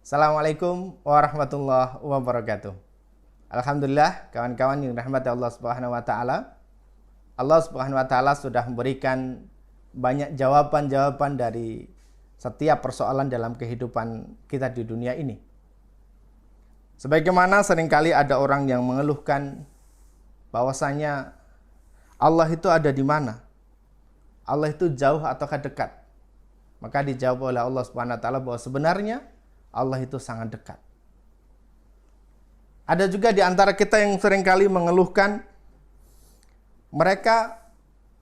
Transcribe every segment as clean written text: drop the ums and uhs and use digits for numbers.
Assalamualaikum warahmatullahi wabarakatuh. Alhamdulillah, kawan-kawan yang dirahmati Allah Subhanahu wa taala. Allah Subhanahu wa taala sudah memberikan banyak jawaban-jawaban dari setiap persoalan dalam kehidupan kita di dunia ini. Sebagaimana seringkali ada orang yang mengeluhkan bahwasanya Allah itu ada di mana? Allah itu jauh ataukah dekat? Maka dijawab oleh Allah Subhanahu wa taala bahwa sebenarnya Allah itu sangat dekat. Ada juga di antara kita yang seringkali mengeluhkan mereka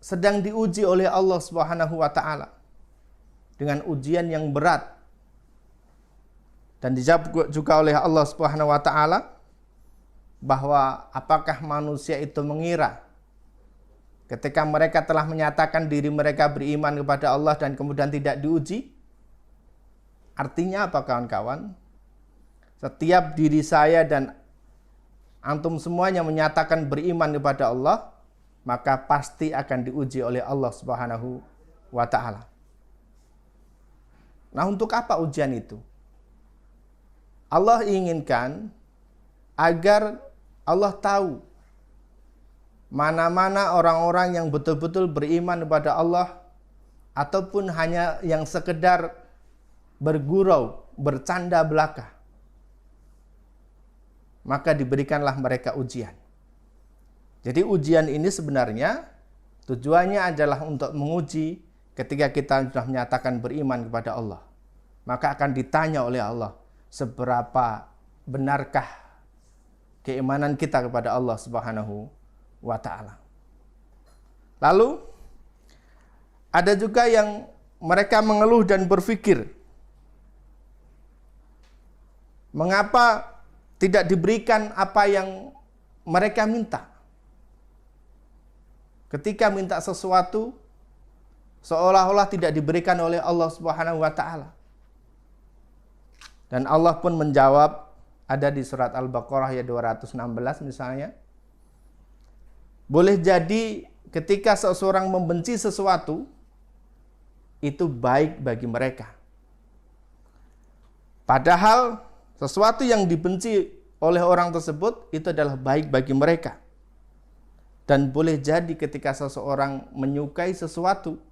sedang diuji oleh Allah Subhanahu wa taala dengan ujian yang berat. Dan dijawab juga oleh Allah Subhanahu wa taala bahwa apakah manusia itu mengira ketika mereka telah menyatakan diri mereka beriman kepada Allah dan kemudian tidak diuji? Artinya apa, kawan-kawan? Setiap diri saya dan antum semuanya menyatakan beriman kepada Allah, maka pasti akan diuji oleh Allah Subhanahu wa taala. Nah, untuk apa ujian itu? Allah inginkan agar Allah tahu mana-mana orang-orang yang betul-betul beriman kepada Allah ataupun hanya yang sekedar bergurau, bercanda belaka. Maka diberikanlah mereka ujian. Jadi ujian ini sebenarnya tujuannya adalah untuk menguji ketika kita sudah menyatakan beriman kepada Allah. Maka akan ditanya oleh Allah, seberapa benarkah keimanan kita kepada Allah Subhanahu wa taala. Lalu ada juga yang mereka mengeluh dan berpikir, mengapa tidak diberikan apa yang mereka minta? Ketika minta sesuatu, seolah-olah tidak diberikan oleh Allah Subhanahu wa taala. Dan Allah pun menjawab, ada di surat Al-Baqarah ayat 216 misalnya. Boleh jadi ketika seseorang membenci sesuatu, itu baik bagi mereka. Padahal sesuatu yang dibenci oleh orang tersebut itu adalah baik bagi mereka. Dan boleh jadi ketika seseorang menyukai sesuatu,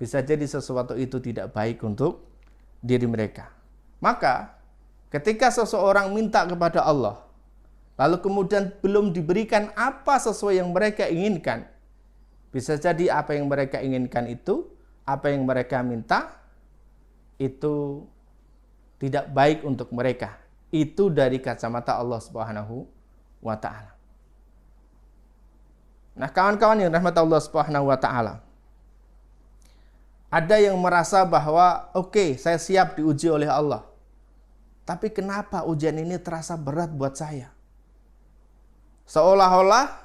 bisa jadi sesuatu itu tidak baik untuk diri mereka. Maka ketika seseorang minta kepada Allah, lalu kemudian belum diberikan apa sesuai yang mereka inginkan, bisa jadi apa yang mereka inginkan itu, apa yang mereka minta, itu tidak baik untuk mereka. Itu dari kacamata Allah Subhanahu wa taala. Nah, kawan-kawan yang rahmat Allah Subhanahu wa taala, ada yang merasa bahwa oke, saya siap diuji oleh Allah. Tapi kenapa ujian ini terasa berat buat saya? Seolah-olah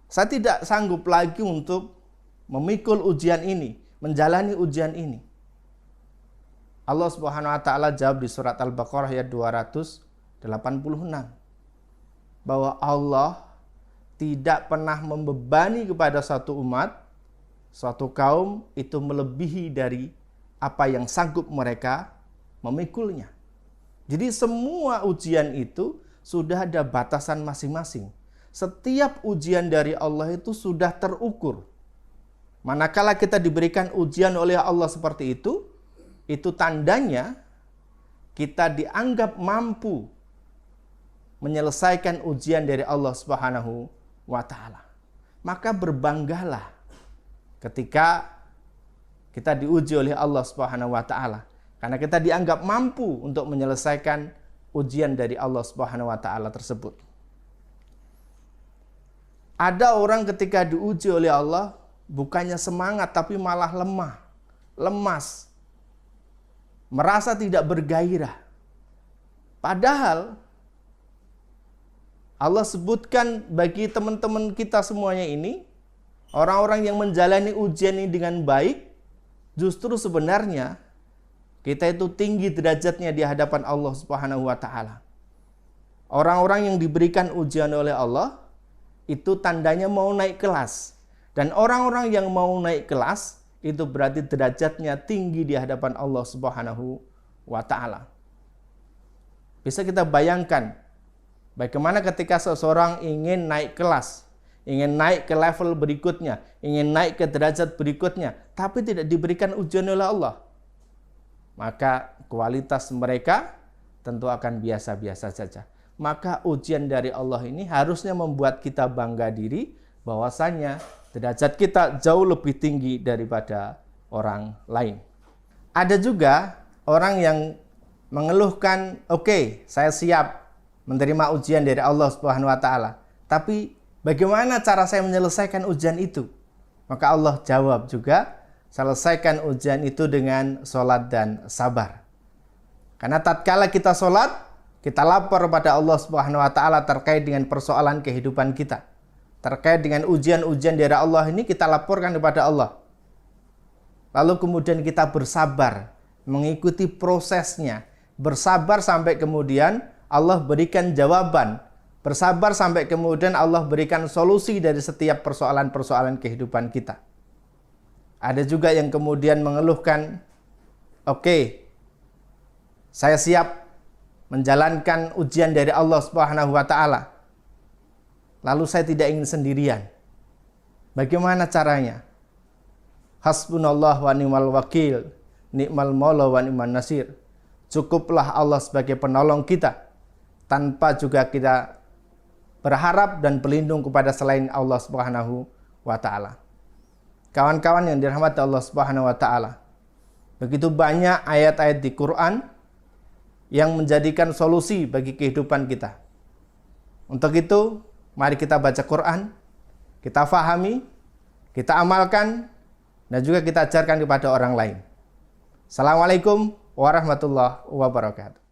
saya tidak sanggup lagi untuk memikul ujian ini, menjalani ujian ini. Allah Subhanahu wa taala jawab di surat Al-Baqarah ayat 286 bahwa Allah tidak pernah membebani kepada suatu umat, suatu kaum itu melebihi dari apa yang sanggup mereka memikulnya. Jadi semua ujian itu sudah ada batasan masing-masing. Setiap ujian dari Allah itu sudah terukur. Manakala kita diberikan ujian oleh Allah seperti itu tandanya kita dianggap mampu menyelesaikan ujian dari Allah Subhanahu wa taala. Maka berbanggalah ketika kita diuji oleh Allah Subhanahu wa taala, karena kita dianggap mampu untuk menyelesaikan ujian dari Allah Subhanahu wa taala tersebut. Ada orang ketika diuji oleh Allah bukannya semangat tapi malah lemah, lemas, merasa tidak bergairah. Padahal Allah sebutkan bagi teman-teman kita semuanya ini, orang-orang yang menjalani ujian ini dengan baik, justru sebenarnya kita itu tinggi derajatnya di hadapan Allah Subhanahu wa taala. Orang-orang yang diberikan ujian oleh Allah itu tandanya mau naik kelas. Dan orang-orang yang mau naik kelas itu berarti derajatnya tinggi di hadapan Allah Subhanahu wa ta'ala. Bisa kita bayangkan bagaimana ketika seseorang ingin naik kelas, ingin naik ke level berikutnya, ingin naik ke derajat berikutnya, tapi tidak diberikan ujian oleh Allah. Maka kualitas mereka tentu akan biasa-biasa saja. Maka ujian dari Allah ini harusnya membuat kita bangga diri bahwasanya derajat kita jauh lebih tinggi daripada orang lain. Ada juga orang yang mengeluhkan, oke, saya siap menerima ujian dari Allah Subhanahu wa taala. Tapi bagaimana cara saya menyelesaikan ujian itu? Maka Allah jawab juga, selesaikan ujian itu dengan sholat dan sabar. Karena tatkala kita sholat, kita lapor pada Allah Subhanahu wa taala terkait dengan persoalan kehidupan kita. Terkait dengan ujian-ujian dari Allah ini kita laporkan kepada Allah. Lalu kemudian kita bersabar, mengikuti prosesnya. Bersabar sampai kemudian Allah berikan jawaban. Bersabar sampai kemudian Allah berikan solusi dari setiap persoalan-persoalan kehidupan kita. Ada juga yang kemudian mengeluhkan, oke, saya siap menjalankan ujian dari Allah Subhanahu wa taala. Lalu saya tidak ingin sendirian. Bagaimana caranya? Hasbunallah wa ni'mal wakil, ni'mal maula wa ni'man nasir. Cukuplah Allah sebagai penolong kita, tanpa juga kita berharap dan berlindung kepada selain Allah Subhanahu wa taala. Kawan-kawan yang dirahmati Allah Subhanahu wa taala, begitu banyak ayat-ayat di Quran yang menjadikan solusi bagi kehidupan kita. Untuk itu, mari kita baca Quran, kita fahami, kita amalkan, dan juga kita ajarkan kepada orang lain. Assalamualaikum warahmatullahi wabarakatuh.